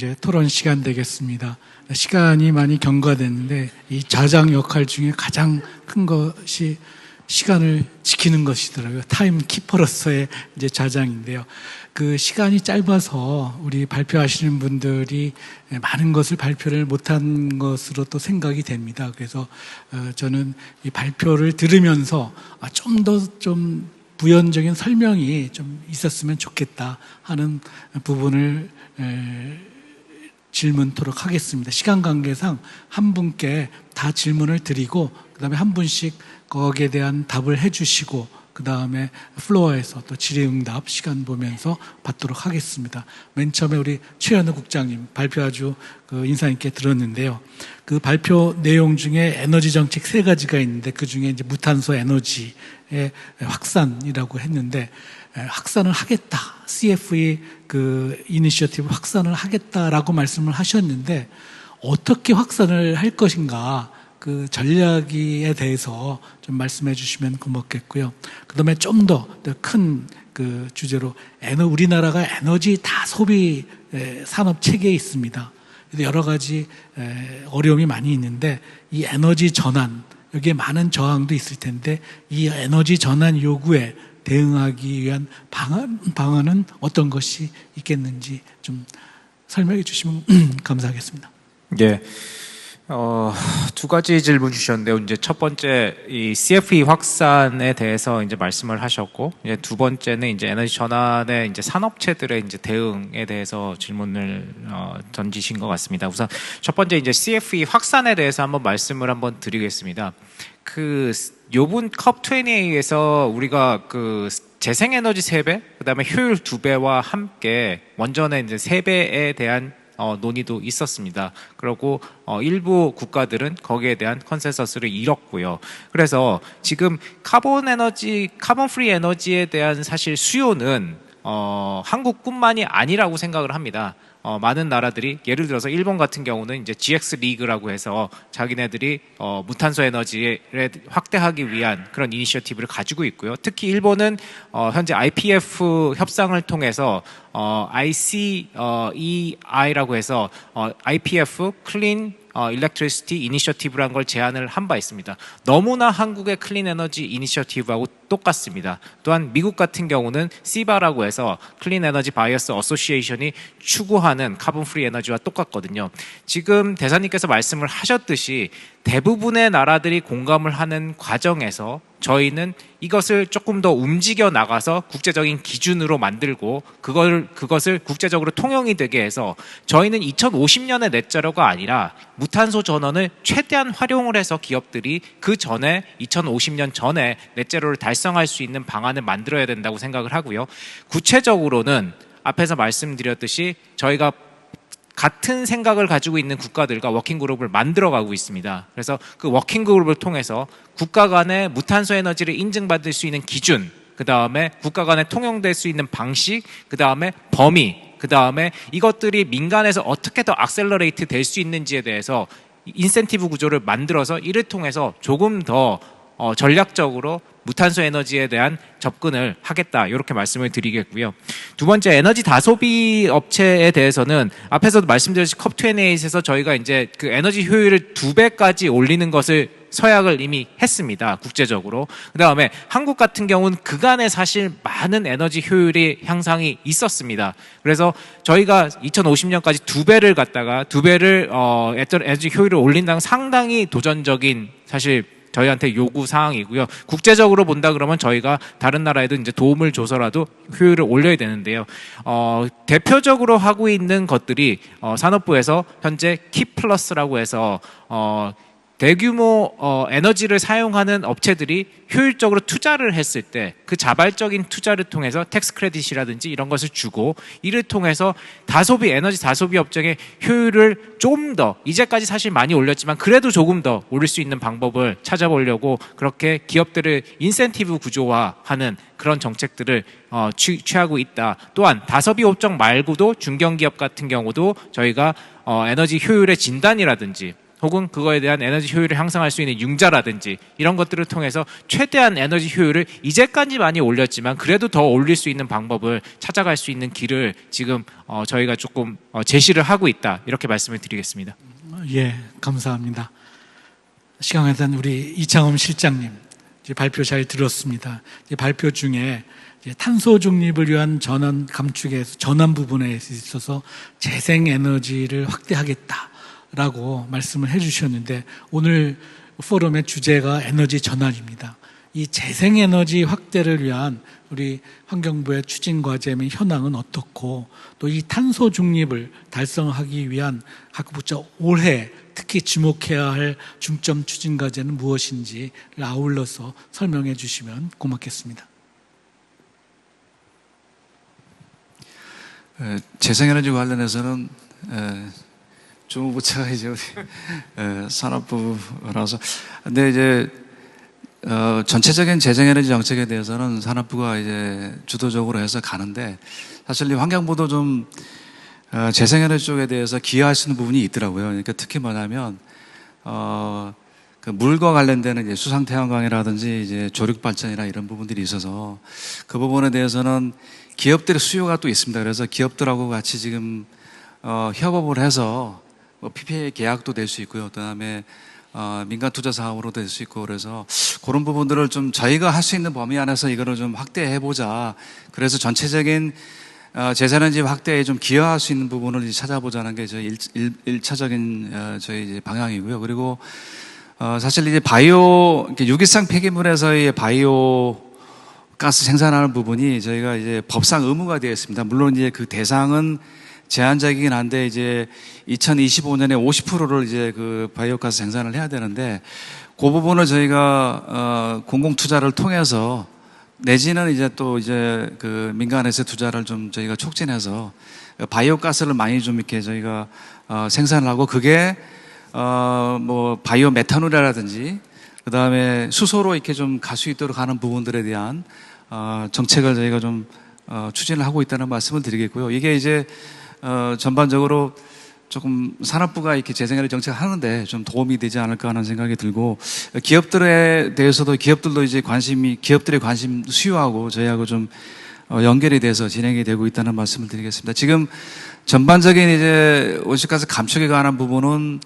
이제 토론 시간 되겠습니다. 시간이 많이 경과됐는데 이 좌장 역할 중에 가장 큰 것이 시간을 지키는 것이더라고요. 타임 키퍼로서의 이제 좌장인데요. 그 시간이 짧아서 우리 발표하시는 분들이 많은 것을 발표를 못한 것으로 또 생각이 됩니다. 그래서 저는 이 발표를 들으면서 좀 더 좀 부연적인 설명이 좀 있었으면 좋겠다 하는 부분을 질문토록 하겠습니다. 시간 관계상 한 분께 다 질문을 드리고 그 다음에 한 분씩 거기에 대한 답을 해주시고 그 다음에 플로어에서 또 질의응답 시간 보면서 받도록 하겠습니다. 맨 처음에 우리 최현우 국장님 발표 아주 인상 있게 들었는데요. 그 발표 내용 중에 에너지 정책 3가지가 있는데 그 중에 이제 무탄소 에너지의 확산이라고 했는데 확산을 하겠다. CFE 그 이니셔티브 확산을 하겠다라고 말씀을 하셨는데 어떻게 확산을 할 것인가 그 전략에 대해서 좀 말씀해 주시면 고맙겠고요. 그 다음에 좀 더 큰 그 주제로 우리나라가 에너지 다소비 산업 체계에 있습니다. 여러 가지 어려움이 많이 있는데 이 에너지 전환 여기에 많은 저항도 있을 텐데 이 에너지 전환 요구에 대응하기 위한 방안은 어떤 것이 있겠는지 좀 설명해 주시면 감사하겠습니다. 예. 두 가지 질문 주셨는데요. 이제 첫 번째 이 CFE 확산에 대해서 이제 말씀을 하셨고, 이제 두 번째는 이제 에너지 전환의 이제 산업체들의 이제 대응에 대해서 질문을 던지신 것 같습니다. 우선 첫 번째 이제 CFE 확산에 대해서 한번 말씀을 한번 드리겠습니다. 요번 COP28에서 우리가 재생에너지 3배, 그 다음에 효율 2배와 함께 원전의 이제 3배에 대한 논의도 있었습니다. 그리고 일부 국가들은 거기에 대한 컨센서스를 잃었고요. 그래서 지금 카본 프리 에너지에 대한 사실 수요는 한국뿐만이 아니라고 생각을 합니다. 많은 나라들이 예를 들어서 일본 같은 경우는 이제 GX 리그라고 해서 자기네들이 무탄소 에너지를 확대하기 위한 그런 이니셔티브를 가지고 있고요. 특히 일본은 현재 IPF 협상을 통해서 ICEI라고 해서 IPF 클린 일렉트리시티 이니셔티브라는 걸 제안을 한 바 있습니다. 너무나 한국의 클린 에너지 이니셔티브하고 똑같습니다. 또한 미국 같은 경우는 시바라고 해서 클린 에너지 바이어스 어소시에이션이 추구하는 카본 프리 에너지와 똑같거든요. 지금 대사님께서 말씀을 하셨듯이 대부분의 나라들이 공감을 하는 과정에서 저희는 이것을 조금 더 움직여 나가서 국제적인 기준으로 만들고 그것을 국제적으로 통용이 되게 해서 저희는 2050년의 넷제로가 아니라 무탄소 전원을 최대한 활용을 해서 기업들이 그 전에 2050년 전에 넷제로를 달성할 수 있는 방안을 만들어야 된다고 생각을 하고요. 구체적으로는 앞에서 말씀드렸듯이 저희가 같은 생각을 가지고 있는 국가들과 워킹그룹을 만들어가고 있습니다. 그래서 그 워킹그룹을 통해서 국가 간의 무탄소 에너지를 인증받을 수 있는 기준, 그 다음에 국가 간에 통용될 수 있는 방식, 그 다음에 범위, 그 다음에 이것들이 민간에서 어떻게 더 액셀러레이트 될 수 있는지에 대해서 인센티브 구조를 만들어서 이를 통해서 조금 더 전략적으로 무탄소 에너지에 대한 접근을 하겠다, 이렇게 말씀을 드리겠고요. 두 번째, 에너지 다소비 업체에 대해서는 앞에서도 말씀드렸듯이 COP28에서 저희가 이제 그 에너지 효율을 2배까지 올리는 것을 서약을 이미 했습니다. 국제적으로. 그 다음에 한국 같은 경우는 그간에 사실 많은 에너지 효율의 향상이 있었습니다. 그래서 저희가 2050년까지 2배를 갖다가 2배를 에너지 효율을 올린다는 상당히 도전적인 사실 저희한테 요구 사항이고요. 국제적으로 본다 그러면 저희가 다른 나라에도 이제 도움을 줘서라도 효율을 올려야 되는데요. 대표적으로 하고 있는 것들이 산업부에서 현재 키플러스라고 해서 대규모 에너지를 사용하는 업체들이 효율적으로 투자를 했을 때 그 자발적인 투자를 통해서 텍스 크레딧이라든지 이런 것을 주고 이를 통해서 에너지 다소비 업종의 효율을 조금 더, 이제까지 사실 많이 올렸지만 그래도 조금 더 올릴 수 있는 방법을 찾아보려고 그렇게 기업들을 인센티브 구조화하는 그런 정책들을 취하고 있다. 또한 다소비 업종 말고도 중견기업 같은 경우도 저희가 에너지 효율의 진단이라든지 혹은 그거에 대한 에너지 효율을 향상할 수 있는 융자라든지 이런 것들을 통해서 최대한 에너지 효율을 이제까지 많이 올렸지만 그래도 더 올릴 수 있는 방법을 찾아갈 수 있는 길을 지금 저희가 조금 제시를 하고 있다, 이렇게 말씀을 드리겠습니다. 예, 감사합니다. 시간 관계상 우리 이창흠 실장님 이제 발표 잘 들었습니다. 이제 발표 중에 이제 탄소 중립을 위한 전환 감축에서 전환 부분에 있어서 재생 에너지를 확대하겠다라고 말씀을 해주셨는데, 오늘 포럼의 주제가 에너지 전환입니다. 이 재생 에너지 확대를 위한 우리 환경부의 추진 과제 및 현황은 어떻고, 또 이 탄소 중립을 달성하기 위한 각 부처 올해 특히 주목해야 할 중점 추진 과제는 무엇인지를 아울러서 설명해 주시면 고맙겠습니다. 재생에너지 관련해서는 주무부처가 이제 우리 산업부라서, 근데 이제 전체적인 재생에너지 정책에 대해서는 산업부가 이제 주도적으로 해서 가는데, 사실 이 환경부도 좀 재생에너지 쪽에 대해서 기여할 수 있는 부분이 있더라고요. 그러니까 특히 뭐냐면 그 물과 관련되는 이제 수상 태양광이라든지 이제 조력 발전이나 이런 부분들이 있어서 그 부분에 대해서는 기업들의 수요가 또 있습니다. 그래서 기업들하고 같이 지금 협업을 해서 뭐 PPA 계약도 될 수 있고요. 그다음에 민간 투자 사업으로 될 수 있고, 그래서 그런 부분들을 좀 저희가 할 수 있는 범위 안에서 이거를 좀 확대해 보자. 그래서 전체적인 재생에너지 확대에 좀 기여할 수 있는 부분을 찾아보자는 게 저희 1차적인 저희 이제 방향이고요. 그리고 사실 이제 유기성 폐기물에서의 바이오 가스 생산하는 부분이 저희가 이제 법상 의무가 되어 있습니다. 물론 이제 그 대상은 제한적이긴 한데, 이제 2025년에 50%를 이제 그 바이오 가스 생산을 해야 되는데, 그 부분을 저희가 공공 투자를 통해서 내지는 이제 또 이제 그 민간에서 투자를 좀 저희가 촉진해서 바이오 가스를 많이 좀 이렇게 저희가 생산을 하고, 그게 뭐 바이오 메탄올이라든지 그다음에 수소로 이렇게 좀 갈 수 있도록 하는 부분들에 대한 정책을 저희가 좀 추진을 하고 있다는 말씀을 드리겠고요. 이게 이제 전반적으로 조금 산업부가 이렇게 재생에너지 정책을 하는데 좀 도움이 되지 않을까 하는 생각이 들고, 기업들에 대해서도 기업들도 이제 기업들의 관심 수요하고 저희하고 좀 연결이 돼서 진행이 되고 있다는 말씀을 드리겠습니다. 지금 전반적인 이제 온실가스 감축에 관한 부분은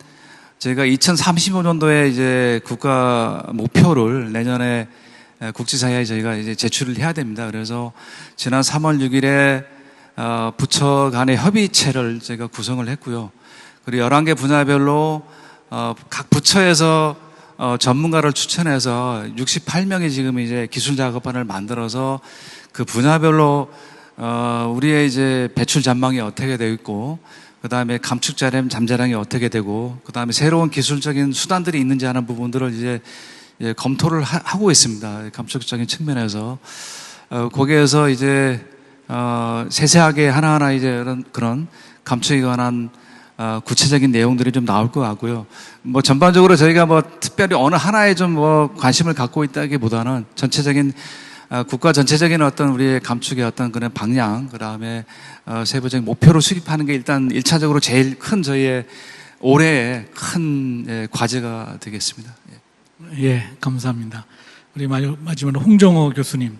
저희가 2035년도에 이제 국가 목표를 내년에 국제사회에 저희가 이제 제출을 해야 됩니다. 그래서 지난 3월 6일에 부처 간의 협의체를 저희가 구성을 했고요. 그리고 11개 분야별로 각 부처에서 전문가를 추천해서 68명이 지금 이제 기술 작업반을 만들어서 그 분야별로 우리의 이제 배출 전망이 어떻게 되어 있고, 그 다음에 감축 잠재량이 어떻게 되고, 그 다음에 새로운 기술적인 수단들이 있는지 하는 부분들을 이제 검토를 하고 있습니다. 감축적인 측면에서 거기에서 이제 세세하게 하나하나 이제 그런 감축에 관한 구체적인 내용들이 좀 나올 것 같고요. 뭐 전반적으로 저희가 뭐 특별히 어느 하나에 좀 뭐 관심을 갖고 있다기보다는 전체적인 국가 전체적인 어떤 우리의 감축의 어떤 그런 방향, 그 다음에 세부적인 목표를 수립하는 게 일단 1차적으로 제일 큰 저희의 올해의 큰 과제가 되겠습니다. 예, 감사합니다. 우리 마지막으로 홍정호 교수님,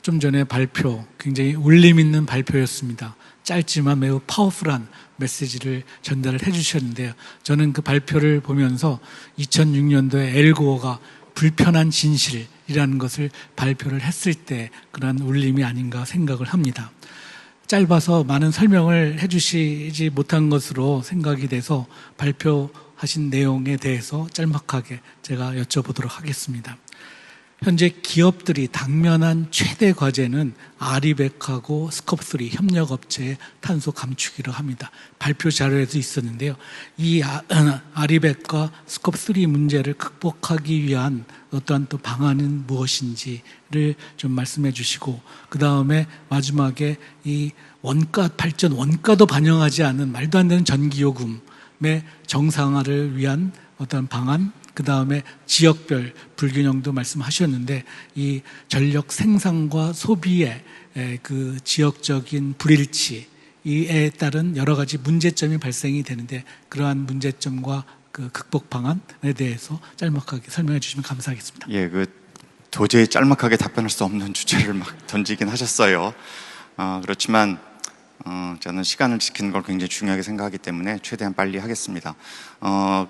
좀 전에 발표 굉장히 울림 있는 발표였습니다. 짧지만 매우 파워풀한 메시지를 전달을 해주셨는데요. 저는 그 발표를 보면서 2006년도에 엘고어가 불편한 진실이라는 것을 발표를 했을 때 그런 울림이 아닌가 생각을 합니다. 짧아서 많은 설명을 해주시지 못한 것으로 생각이 돼서 발표하신 내용에 대해서 짤막하게 제가 여쭤보도록 하겠습니다. 현재 기업들이 당면한 최대 과제는 아리백하고 스콥3 협력업체의 탄소 감축이라고 합니다. 발표 자료에도 있었는데요. 이 아리백과 스콥3 문제를 극복하기 위한 어떠한 또 방안은 무엇인지를 좀 말씀해 주시고, 그 다음에 마지막에 이 발전 원가도 반영하지 않은 말도 안 되는 전기요금의 정상화를 위한 어떤 방안, 그 다음에 지역별 불균형도 말씀하셨는데, 이 전력 생산과 소비의 그 지역적인 불일치에 따른 여러 가지 문제점이 발생이 되는데, 그러한 문제점과 그 극복 방안에 대해서 짤막하게 설명해 주시면 감사하겠습니다. 예, 도저히 짤막하게 답변할 수 없는 주제를 막 던지긴 하셨어요. 그렇지만 저는 시간을 지키는 걸 굉장히 중요하게 생각하기 때문에 최대한 빨리 하겠습니다.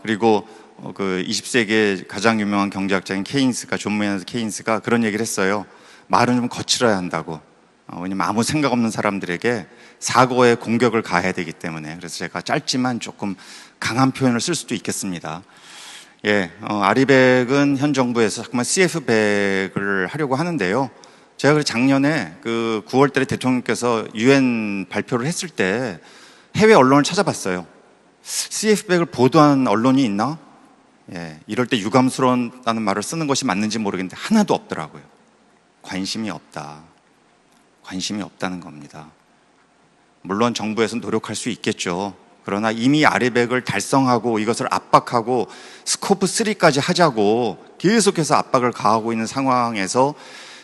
그리고 그 20세기의 가장 유명한 경제학자인 케인스가, 존 메이너드 케인스가 그런 얘기를 했어요. 말은 좀 거칠어야 한다고. 왜냐면 아무 생각 없는 사람들에게 사고에 공격을 가해야 되기 때문에. 그래서 제가 짧지만 조금 강한 표현을 쓸 수도 있겠습니다. 예, 아리백은 현 정부에서 자꾸만 CF백을 하려고 하는데요. 제가 작년에 그 9월 달에 대통령께서 UN 발표를 했을 때 해외 언론을 찾아봤어요. CF백을 보도한 언론이 있나? 예, 이럴 때 유감스러운다는 말을 쓰는 것이 맞는지 모르겠는데 하나도 없더라고요. 관심이 없다. 관심이 없다는 겁니다. 물론 정부에서 노력할 수 있겠죠. 그러나 이미 아리백을 달성하고 이것을 압박하고 스코프 3까지 하자고 계속해서 압박을 가하고 있는 상황에서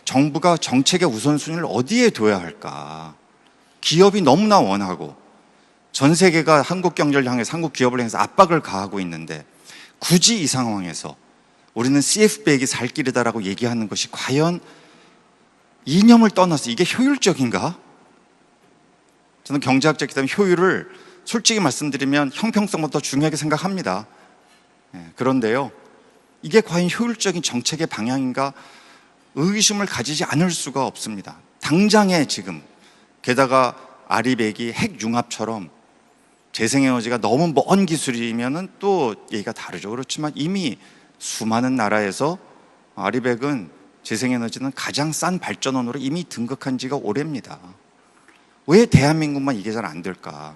정부가 정책의 우선순위를 어디에 둬야 할까? 기업이 너무나 원하고 전 세계가 한국 경제를 향해서, 한국 기업을 향해서 압박을 가하고 있는데 굳이 이 상황에서 우리는 CF백이 살 길이다라고 얘기하는 것이 과연 이념을 떠나서 이게 효율적인가? 저는 경제학자이기 때문에 효율을 솔직히 말씀드리면 형평성보다 더 중요하게 생각합니다. 그런데요, 이게 과연 효율적인 정책의 방향인가? 의심을 가지지 않을 수가 없습니다. 당장에 지금, 게다가 아리백이 핵융합처럼 재생에너지가 너무 먼 기술이면은 또 얘기가 다르죠. 그렇지만 이미 수많은 나라에서 아리백은, 재생에너지는 가장 싼 발전원으로 이미 등극한 지가 오래입니다. 왜 대한민국만 이게 잘 안 될까?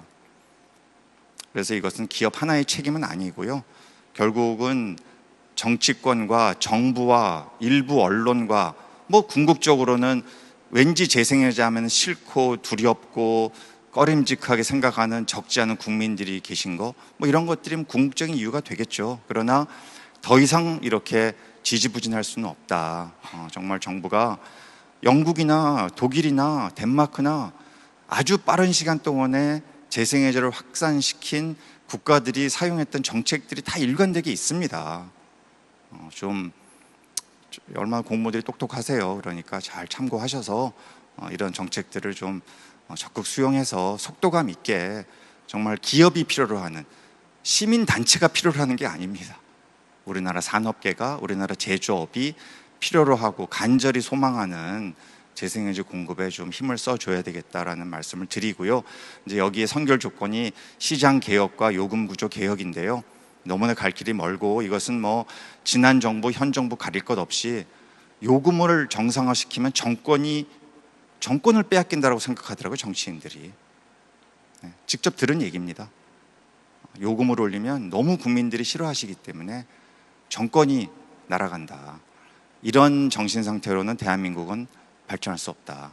그래서 이것은 기업 하나의 책임은 아니고요. 결국은 정치권과 정부와 일부 언론과 궁극적으로는 왠지 재생에너지 하면 싫고 두렵고 꺼림직하게 생각하는 적지 않은 국민들이 계신 거, 이런 것들이 궁극적인 이유가 되겠죠. 그러나 더 이상 이렇게 지지부진할 수는 없다. 정말 정부가 영국이나 독일이나 덴마크나 아주 빠른 시간 동안에 재생에너지를 확산시킨 국가들이 사용했던 정책들이 다 일관되게 있습니다. 얼마나 공무원들이 똑똑하세요. 그러니까 잘 참고하셔서 이런 정책들을 좀 적극 수용해서 속도감 있게, 정말 기업이 필요로 하는, 시민단체가 필요로 하는 게 아닙니다. 우리나라 산업계가, 우리나라 제조업이 필요로 하고 간절히 소망하는 재생에너지 공급에 좀 힘을 써줘야 되겠다라는 말씀을 드리고요. 이제 여기에 선결 조건이 시장 개혁과 요금 구조 개혁인데요. 너무나 갈 길이 멀고, 이것은 지난 정부, 현 정부 가릴 것 없이 요금을 정상화시키면 정권을 빼앗긴다고 생각하더라고요, 정치인들이. 직접 들은 얘기입니다. 요금을 올리면 너무 국민들이 싫어하시기 때문에 정권이 날아간다. 이런 정신 상태로는 대한민국은 발전할 수 없다.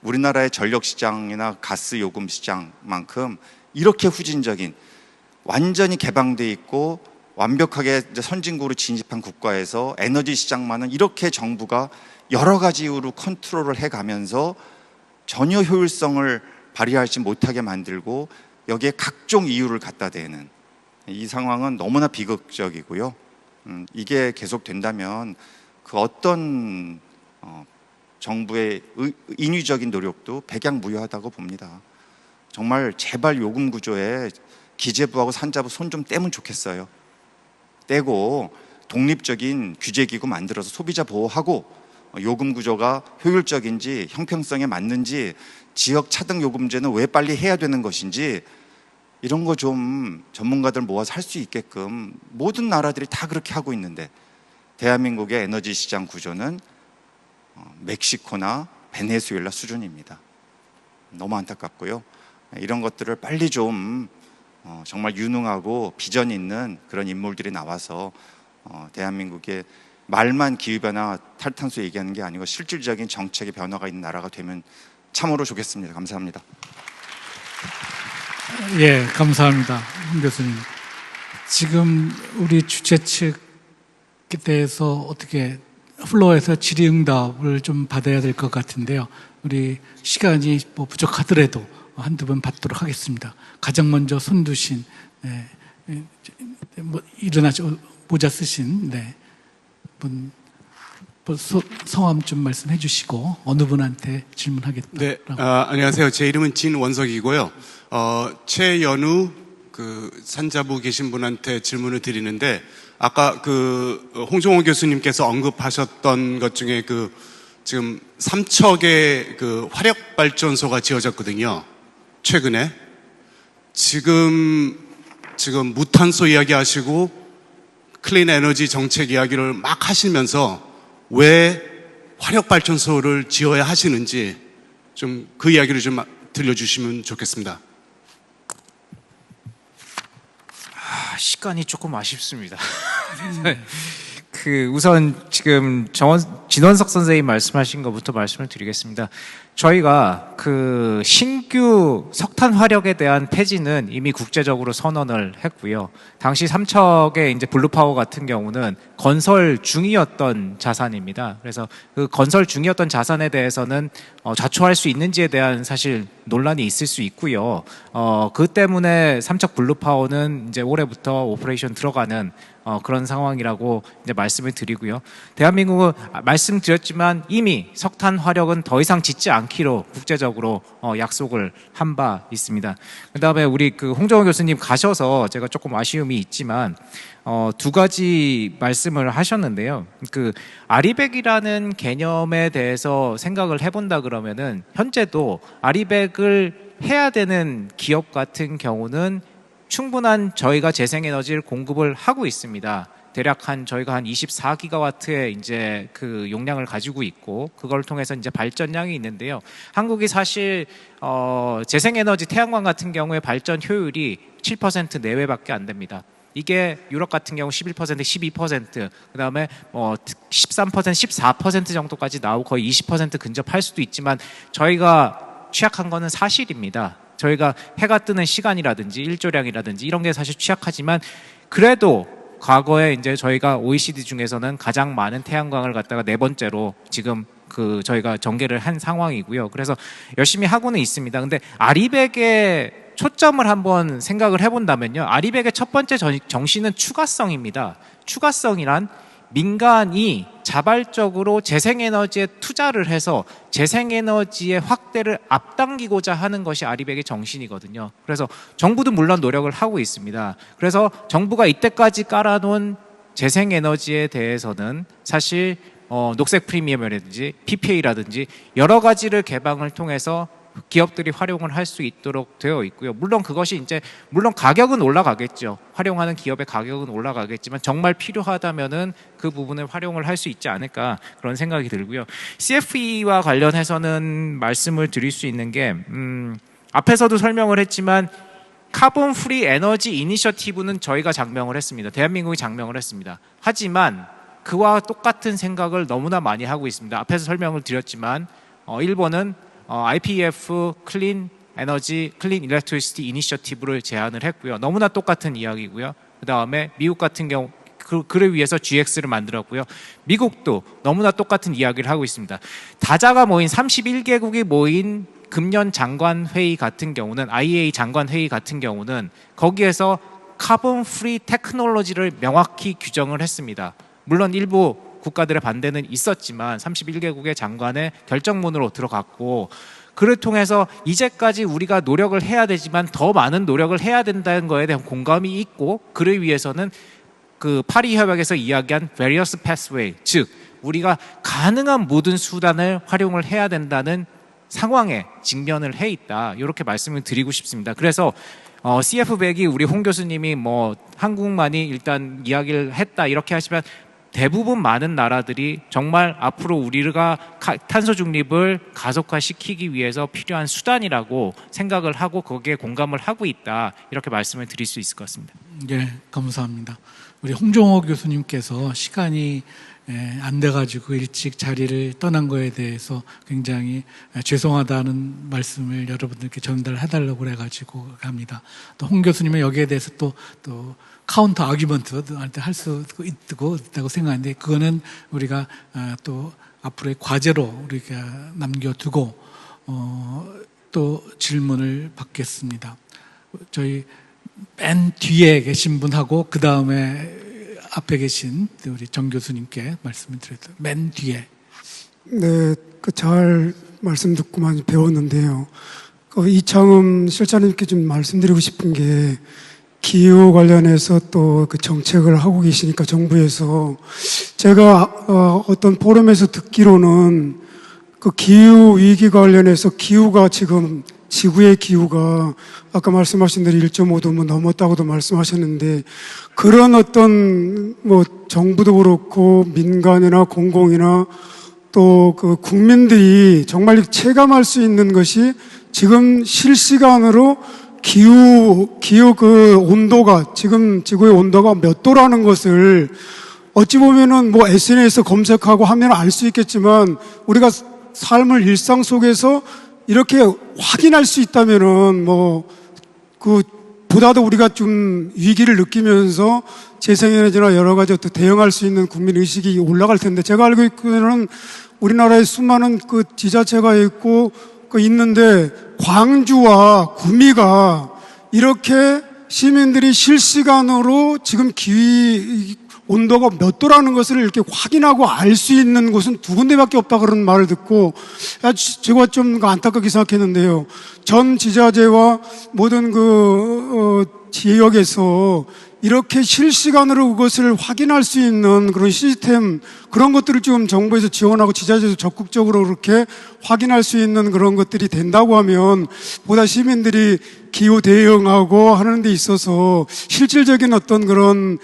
우리나라의 전력 시장이나 가스 요금 시장만큼 이렇게 후진적인, 완전히 개방돼 있고 완벽하게 선진국으로 진입한 국가에서 에너지 시장만은 이렇게 정부가 여러 가지 이유로 컨트롤을 해가면서 전혀 효율성을 발휘하지 못하게 만들고 여기에 각종 이유를 갖다 대는 이 상황은 너무나 비극적이고요. 이게 계속된다면 그 어떤 정부의 인위적인 노력도 백약무효하다고 봅니다. 정말 제발 요금 구조에 기재부하고 산자부 손 좀 떼면 좋겠어요. 떼고 독립적인 규제기구 만들어서 소비자 보호하고, 요금 구조가 효율적인지 형평성에 맞는지, 지역 차등 요금제는 왜 빨리 해야 되는 것인지, 이런 거 좀 전문가들 모아서 할 수 있게끔, 모든 나라들이 다 그렇게 하고 있는데 대한민국의 에너지 시장 구조는 멕시코나 베네수엘라 수준입니다. 너무 안타깝고요. 이런 것들을 빨리 좀 정말 유능하고 비전 있는 그런 인물들이 나와서 대한민국의 말만 기후변화, 탈탄소 얘기하는 게 아니고 실질적인 정책의 변화가 있는 나라가 되면 참으로 좋겠습니다. 감사합니다. 예, 감사합니다. 홍 교수님. 지금 우리 주최 측에 대해서 어떻게 플로어에서 질의응답을 좀 받아야 될 것 같은데요. 우리 시간이 부족하더라도 한두 번 받도록 하겠습니다. 가장 먼저 손두신 뭐 모자 쓰신 분 성함 좀 말씀해 주시고 어느 분한테 질문하겠다. 네, 안녕하세요. 제 이름은 진원석이고요. 최연우 산자부 계신 분한테 질문을 드리는데 아까 홍종호 교수님께서 언급하셨던 것 중에 지금 삼척에 화력 발전소가 지어졌거든요. 최근에 지금 무탄소 이야기하시고 클린 에너지 정책 이야기를 막 하시면서 왜 화력 발전소를 지어야 하시는지 좀 그 이야기를 좀 들려주시면 좋겠습니다. 시간이 조금 아쉽습니다. 우선 지금 진원석 선생님 말씀하신 것부터 말씀을 드리겠습니다. 저희가 신규 석탄 화력에 대한 폐지는 이미 국제적으로 선언을 했고요. 당시 삼척의 이제 블루파워 같은 경우는 건설 중이었던 자산입니다. 그래서 그 건설 중이었던 자산에 대해서는 자초할 수 있는지에 대한 사실 논란이 있을 수 있고요. 그 때문에 삼척 블루파워는 이제 올해부터 오퍼레이션 들어가는 그런 상황이라고 이제 말씀을 드리고요. 대한민국은 말씀드렸지만 이미 석탄 화력은 더 이상 짓지 않기로 국제적으로 약속을 한 바 있습니다. 그다음에 우리 홍정호 교수님 가셔서 제가 조금 아쉬움이 있지만 두 가지 말씀을 하셨는데요. 아리백이라는 개념에 대해서 생각을 해본다 그러면은 현재도 아리백을 해야 되는 기업 같은 경우는 충분한 저희가 재생에너지를 공급을 하고 있습니다. 대략 저희가 한 24기가와트의 이제 용량을 가지고 있고 그걸 통해서 이제 발전량이 있는데요. 한국이 사실 재생에너지 태양광 같은 경우에 발전 효율이 7% 내외밖에 안 됩니다. 이게 유럽 같은 경우 11%, 12%, 그다음에 13%, 14% 정도까지 나오고 거의 20% 근접할 수도 있지만 저희가 취약한 거는 사실입니다. 저희가 해가 뜨는 시간이라든지 일조량이라든지 이런 게 사실 취약하지만 그래도 과거에 이제 저희가 OECD 중에서는 가장 많은 태양광을 갖다가 네 번째로 지금 저희가 전개를 한 상황이고요. 그래서 열심히 하고는 있습니다. 근데 아리백의 초점을 한번 생각을 해본다면요. 아리백의 첫 번째 정신은 추가성입니다. 추가성이란 민간이 자발적으로 재생에너지에 투자를 해서 재생에너지의 확대를 앞당기고자 하는 것이 아리백의 정신이거든요. 그래서 정부도 물론 노력을 하고 있습니다. 그래서 정부가 이때까지 깔아놓은 재생에너지에 대해서는 사실 녹색 프리미엄이라든지 PPA라든지 여러 가지를 개방을 통해서 기업들이 활용을 할 수 있도록 되어 있고요. 물론 그것이 물론 가격은 올라가겠죠. 활용하는 기업의 가격은 올라가겠지만 정말 필요하다면은 그 부분을 활용을 할 수 있지 않을까 그런 생각이 들고요. CFE와 관련해서는 말씀을 드릴 수 있는 게 앞에서도 설명을 했지만 카본 프리 에너지 이니셔티브는 저희가 장명을 했습니다. 대한민국이 장명을 했습니다. 하지만 그와 똑같은 생각을 너무나 많이 하고 있습니다. 앞에서 설명을 드렸지만 일본은 IPEF 클린 에너지 클린 일렉트리시티 이니셔티브를 제안을 했고요. 너무나 똑같은 이야기고요. 그다음에 미국 같은 경우 그를 위해서 GX를 만들었고요. 미국도 너무나 똑같은 이야기를 하고 있습니다. 다자가 모인 31개국이 모인 금년 장관회의 같은 경우는 IEA 장관회의 같은 경우는 거기에서 카본 프리 테크놀로지를 명확히 규정을 했습니다. 물론 일부 국가들의 반대는 있었지만 31개국의 장관의 결정문으로 들어갔고 그를 통해서 이제까지 우리가 노력을 해야 되지만 더 많은 노력을 해야 된다는 거에 대한 공감이 있고 그를 위해서는 파리 협약에서 이야기한 various pathway, 즉 우리가 가능한 모든 수단을 활용을 해야 된다는 상황에 직면을 해 있다. 이렇게 말씀을 드리고 싶습니다. 그래서 CF100이 우리 홍 교수님이 한국만이 일단 이야기를 했다 이렇게 하시면 대부분 많은 나라들이 정말 앞으로 우리가 탄소 중립을 가속화시키기 위해서 필요한 수단이라고 생각을 하고 거기에 공감을 하고 있다. 이렇게 말씀을 드릴 수 있을 것 같습니다. 네, 감사합니다. 우리 홍종호 교수님께서 시간이 안 돼가지고 일찍 자리를 떠난 거에 대해서 굉장히 죄송하다는 말씀을 여러분들께 전달해달라고 그래가지고 합니다. 또 홍 교수님은 여기에 대해서 또 카운터 아규먼트 할 수 있다고 생각하는데 그거는 우리가 또 앞으로의 과제로 우리가 남겨두고 또 질문을 받겠습니다. 저희 맨 뒤에 계신 분하고 그 다음에 앞에 계신 우리 정 교수님께 말씀을 드렸어요. 맨 뒤에. 네, 잘 말씀 듣고 많이 배웠는데요. 이창흠 실장님께 좀 말씀드리고 싶은 게 기후 관련해서 또 그 정책을 하고 계시니까 정부에서 제가 어떤 포럼에서 듣기로는 그 기후 위기 관련해서 기후가 지금 지구의 기후가 아까 말씀하신 대로 1.5도 뭐 넘었다고도 말씀하셨는데 그런 어떤 뭐 정부도 그렇고 민간이나 공공이나 또 그 국민들이 정말 체감할 수 있는 것이 지금 실시간으로 기후 그 온도가 지금 지구의 온도가 몇 도라는 것을 어찌 보면은 뭐 SNS에서 검색하고 하면 알 수 있겠지만 우리가 삶을 일상 속에서 이렇게 확인할 수 있다면은 뭐 그 보다도 우리가 좀 위기를 느끼면서 재생에너지나 여러 가지 어떤 대응할 수 있는 국민 의식이 올라갈 텐데 제가 알고 있기로는 우리나라에 수많은 그 지자체가 있고 있는데 광주와 구미가 이렇게 시민들이 실시간으로 지금 기후 온도가 몇 도라는 것을 이렇게 확인하고 알 수 있는 곳은 두 군데밖에 없다 그런 말을 듣고 제가 좀 안타깝게 생각했는데요. 전 지자체와 모든 지역에서 이렇게 실시간으로 그것을 확인할 수 있는 그런 시스템 그런 것들을 지금 정부에서 지원하고 지자체에서 적극적으로 그렇게 확인할 수 있는 그런 것들이 된다고 하면 보다 시민들이 기후 대응하고 하는 데 있어서 실질적인 어떤 그런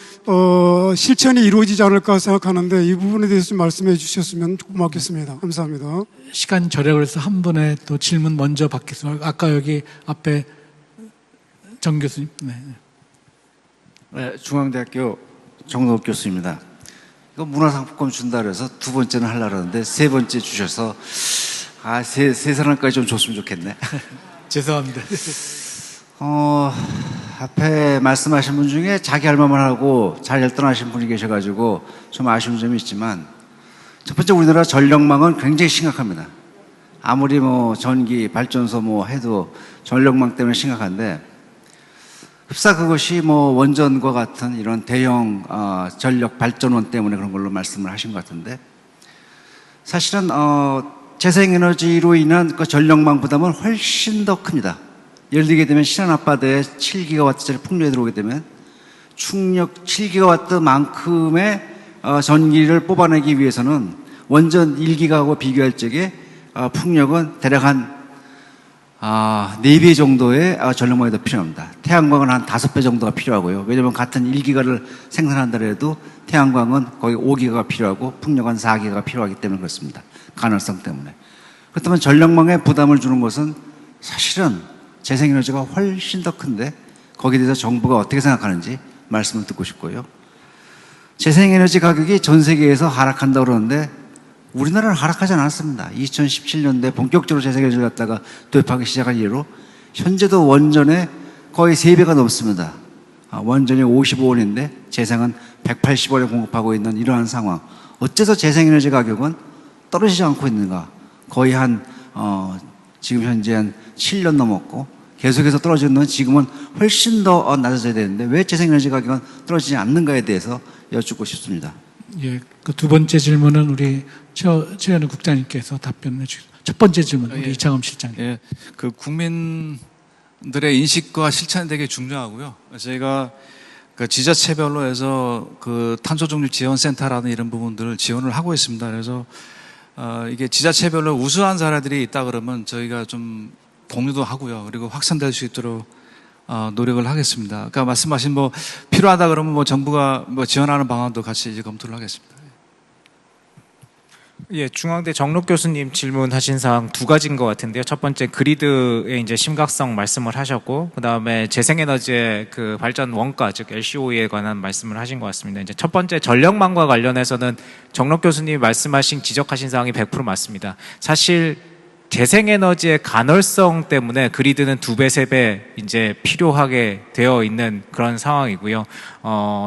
실천이 이루어지지 않을까 생각하는데 이 부분에 대해서 좀 말씀해 주셨으면 고맙겠습니다. 감사합니다. 시간 절약을 해서 한 분의 또 질문 먼저 받겠습니다. 아까 여기 앞에 정 교수님. 네. 네, 중앙대학교 정노욱 교수입니다. 이거 문화상품권 준다 그래서 두 번째는 하려고 하는데 세 번째 주셔서 세 사람까지 좀 줬으면 좋겠네. 죄송합니다. 앞에 말씀하신 분 중에 자기 할 말만 하고 잘 떠나신 분이 계셔가지고 좀 아쉬운 점이 있지만 첫 번째 우리나라 전력망은 굉장히 심각합니다. 아무리 뭐 전기 발전소 뭐 해도 전력망 때문에 심각한데 흡사 그것이 뭐 원전과 같은 이런 대형 전력 발전원 때문에 그런 걸로 말씀을 하신 것 같은데 사실은 재생에너지로 인한 그 전력망 부담은 훨씬 더 큽니다. 예를 들게 되면 신안 앞바다에 7기가와트짜리 풍력이 들어오게 되면 충력 7기가와트만큼의 전기를 뽑아내기 위해서는 원전 1기가하고 비교할 적에 풍력은 대략 한 4배 정도의 전력망이 더 필요합니다. 태양광은 한 5배 정도가 필요하고요. 왜냐하면 같은 1기가를 생산한다 해도 태양광은 거의 5기가가 필요하고 풍력 한 4기가가 필요하기 때문에 그렇습니다. 가능성 때문에. 그렇다면 전력망에 부담을 주는 것은 사실은 재생에너지가 훨씬 더 큰데 거기에 대해서 정부가 어떻게 생각하는지 말씀을 듣고 싶고요. 재생에너지 가격이 전 세계에서 하락한다고 그러는데 우리나라는 하락하지 않았습니다. 2017년도에 본격적으로 재생에너지를 갖다가 도입하기 시작한 이후로 현재도 원전에 거의 3배가 넘습니다. 원전이 55원인데 재생은 180원에 공급하고 있는 이러한 상황. 어째서 재생에너지 가격은 떨어지지 않고 있는가? 거의 지금 현재 한 7년 넘었고 계속해서 떨어지는 건 지금은 훨씬 더 낮아져야 되는데 왜 재생에너지 가격은 떨어지지 않는가에 대해서 여쭙고 싶습니다. 예, 그 두 번째 질문은 우리 최현우 국장님께서 답변해 주시죠. 첫 번째 질문 우리 이창흠 실장님. 예, 그 국민들의 인식과 실천이 되게 중요하고요. 저희가 그 지자체별로 해서 그 탄소 중립 지원 센터라는 이런 부분들을 지원을 하고 있습니다. 그래서 이게 지자체별로 우수한 사례들이 있다 그러면 저희가 좀 공유도 하고요. 그리고 확산될 수 있도록 노력을 하겠습니다. 그러니까 말씀하신 뭐 필요하다 그러면 뭐 정부가 뭐 지원하는 방안도 같이 이제 검토를 하겠습니다. 예, 중앙대 정록 교수님 질문하신 사항 두 가지인 것 같은데요. 첫 번째 그리드의 이제 심각성 말씀을 하셨고, 그 다음에 재생에너지의 그 발전 원가 즉 LCOE에 관한 말씀을 하신 것 같습니다. 이제 첫 번째 전력망과 관련해서는 정록 교수님이 말씀하신 지적하신 사항이 100% 맞습니다. 사실 재생에너지의 간헐성 때문에 그리드는 2배, 3배 이제 필요하게 되어 있는 그런 상황이고요.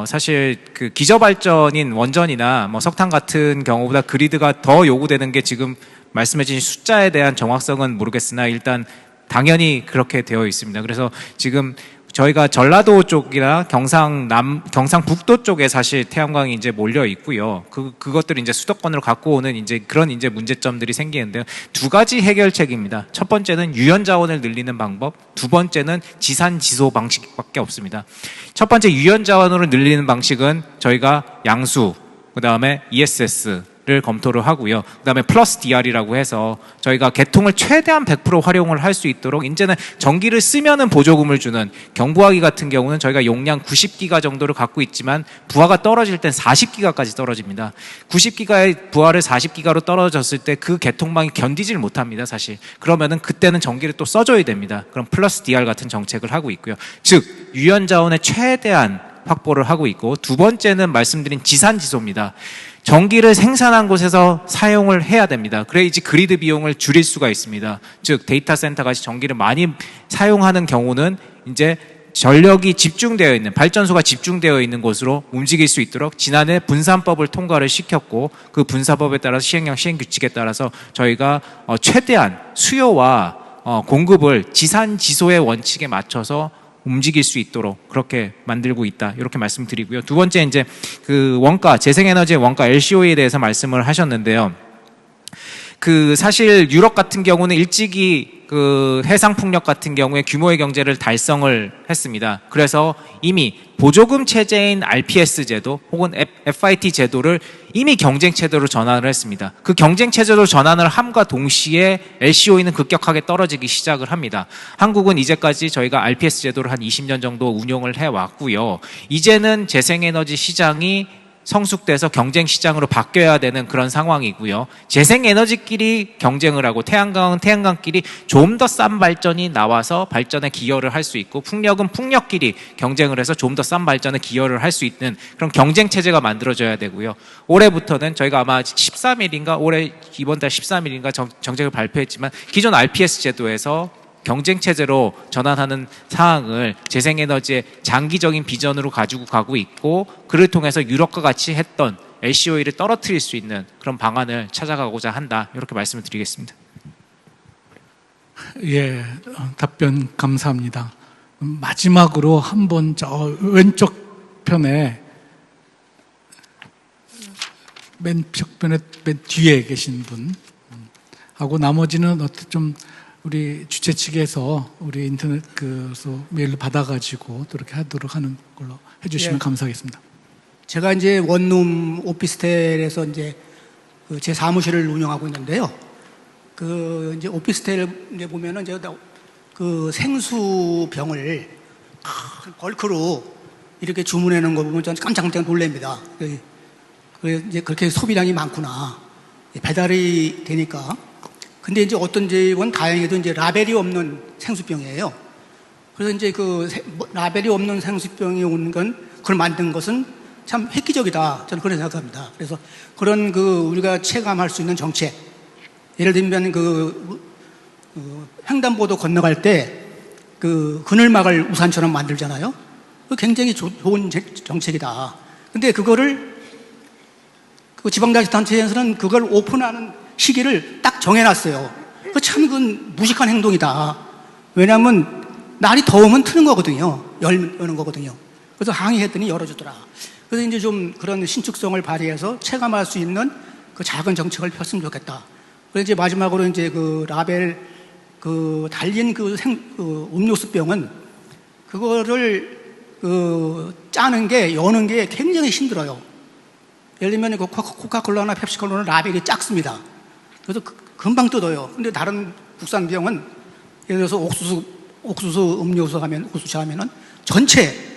사실 그 기저발전인 원전이나 뭐 석탄 같은 경우보다 그리드가 더 요구되는 게 지금 말씀해주신 숫자에 대한 정확성은 모르겠으나 일단 당연히 그렇게 되어 있습니다. 그래서 지금 저희가 전라도 쪽이나 경상북도 쪽에 사실 태양광이 이제 몰려 있고요. 그것들이 이제 수도권으로 갖고 오는 이제 그런 이제 문제점들이 생기는데요. 두 가지 해결책입니다. 첫 번째는 유연 자원을 늘리는 방법, 두 번째는 지산 지소 방식밖에 없습니다. 첫 번째 유연 자원으로 늘리는 방식은 저희가 양수, 그다음에 ESS를 검토를 하고요. 그다음에 플러스 DR이라고 해서 저희가 개통을 최대한 100% 활용을 할 수 있도록 이제는 전기를 쓰면은 보조금을 주는 경부화기 같은 경우는 저희가 용량 90기가 정도를 갖고 있지만 부하가 떨어질 땐 40기가까지 떨어집니다. 90기가의 부하를 40기가로 떨어졌을 때 그 개통망이 견디질 못합니다, 사실. 그러면은 그때는 전기를 또 써줘야 됩니다. 그럼 플러스 DR 같은 정책을 하고 있고요. 즉 유연 자원의 최대한 확보를 하고 있고, 두 번째는 말씀드린 지산지소입니다. 전기를 생산한 곳에서 사용을 해야 됩니다. 그래야지 그리드 비용을 줄일 수가 있습니다. 즉 데이터 센터 같이 전기를 많이 사용하는 경우는 이제 전력이 집중되어 있는, 발전소가 집중되어 있는 곳으로 움직일 수 있도록 지난해 분산법을 통과를 시켰고, 그 분산법에 따라서 시행령 시행규칙에 따라서 저희가 최대한 수요와 공급을 지산지소의 원칙에 맞춰서 움직일 수 있도록 그렇게 만들고 있다, 이렇게 말씀드리고요. 두 번째 이제 그 원가, 재생에너지의 원가 LCOE에 대해서 말씀을 하셨는데요. 사실 유럽 같은 경우는 일찍이 해상풍력 같은 경우에 규모의 경제를 달성을 했습니다. 그래서 이미 보조금 체제인 RPS 제도 혹은 FIT 제도를 이미 경쟁 체제로 전환을 했습니다. 그 경쟁 체제로 전환을 함과 동시에 LCOE는 급격하게 떨어지기 시작을 합니다. 한국은 이제까지 저희가 RPS 제도를 한 20년 정도 운용을 해왔고요. 이제는 재생에너지 시장이 성숙돼서 경쟁 시장으로 바뀌어야 되는 그런 상황이고요. 재생에너지끼리 경쟁을 하고 태양광은 태양광끼리 좀 더 싼 발전이 나와서 발전에 기여를 할 수 있고, 풍력은 풍력끼리 경쟁을 해서 좀 더 싼 발전에 기여를 할 수 있는 그런 경쟁 체제가 만들어져야 되고요. 올해부터는 저희가 아마 13일인가 올해 이번 달 13일인가 정책을 발표했지만 기존 RPS 제도에서 경쟁 체제로 전환하는 사항을 재생에너지의 장기적인 비전으로 가지고 가고 있고, 그를 통해서 유럽과 같이 했던 LCOE를 떨어뜨릴 수 있는 그런 방안을 찾아가고자 한다, 이렇게 말씀을 드리겠습니다. 예, 답변 감사합니다. 마지막으로 한번 저 왼쪽 편에 맨 벽편에 맨 뒤에 계신 분 하고 나머지는 어떻게 좀 우리 주최 측에서 우리 인터넷 메일을 받아가지고 또 이렇게 하도록 하는 걸로 해주시면 예. 감사하겠습니다. 제가 이제 원룸 오피스텔에서 이제 제 사무실을 운영하고 있는데요. 이제 오피스텔 이제 보면은 제가 생수병을 벌크로 이렇게 주문해 놓은 거 보면 전 깜짝깜짝 놀랍니다. 이제 그렇게 소비량이 많구나. 배달이 되니까. 근데 이제 어떤 집은 다행히도 이제 라벨이 없는 생수병이에요. 그래서 이제 라벨이 없는 생수병이 오는 건, 그걸 만든 것은 참 획기적이다, 저는 그런 생각합니다. 그래서 그런 우리가 체감할 수 있는 정책, 예를 들면 횡단보도 건너갈 때 그늘 막을 우산처럼 만들잖아요. 굉장히 좋은 정책이다. 근데 그거를 지방자치단체에서는 그걸 오픈하는 시기를 딱 정해놨어요. 그건 무식한 행동이다. 왜냐하면 날이 더우면 트는 거거든요. 여는 거거든요. 그래서 항의했더니 열어주더라. 그래서 이제 좀 그런 신축성을 발휘해서 체감할 수 있는 작은 정책을 폈으면 좋겠다. 그래서 이제 마지막으로 이제 라벨 달린 음료수병은 그거를 짜는 게, 여는 게 굉장히 힘들어요. 예를 들면 코카콜라나 펩시콜라는 라벨이 작습니다. 그래서 금방 뜯어요. 근데 다른 국산 병은 예를 들어서 옥수수 음료수 하면, 옥수수차 하면은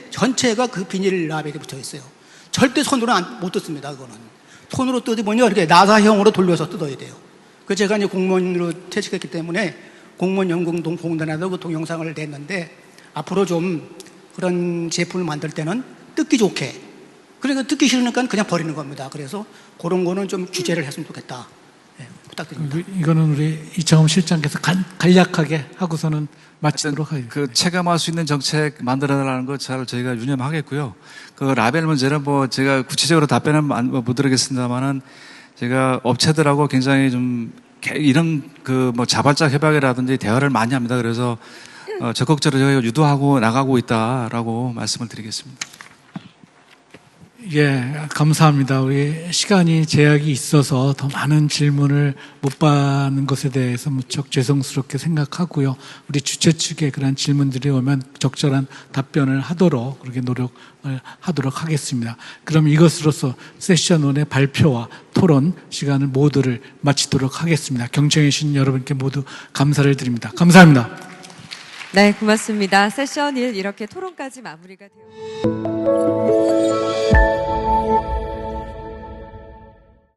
전체가 그 비닐 라벨이 붙어 있어요. 절대 손으로 못 뜯습니다, 그거는. 손으로 뜯으면요, 이렇게 나사형으로 돌려서 뜯어야 돼요. 제가 이제 공무원으로 퇴직했기 때문에 공무원 연금공단에도 그 동영상을 냈는데, 앞으로 좀 그런 제품을 만들 때는 뜯기 좋게, 그러니까 뜯기 싫으니까 그냥 버리는 겁니다. 그래서 그런 거는 좀 규제를 했으면 좋겠다. 네, 부탁드립니다. 이거는 우리 이창흠 실장께서 간략하게 하고서는 마치도록 하겠습니다. 체감할 수 있는 정책 만들어달라는 거 잘 저희가 유념하겠고요. 라벨 문제는 제가 구체적으로 답변은 못 드리겠습니다만은, 제가 업체들하고 굉장히 좀 이런 자발적 협약이라든지 대화를 많이 합니다. 그래서 적극적으로 저희가 유도하고 나가고 있다라고 말씀을 드리겠습니다. 예, 감사합니다. 우리 시간이 제약이 있어서 더 많은 질문을 못 받는 것에 대해서 무척 죄송스럽게 생각하고요. 우리 주최 측에 그런 질문들이 오면 적절한 답변을 하도록 그렇게 노력을 하도록 하겠습니다. 그럼 이것으로서 세션 1의 발표와 토론 시간을 모두를 마치도록 하겠습니다. 경청해 주신 여러분께 모두 감사를 드립니다. 감사합니다. 네, 고맙습니다. 세션 1 이렇게 토론까지 마무리가 되었습니다.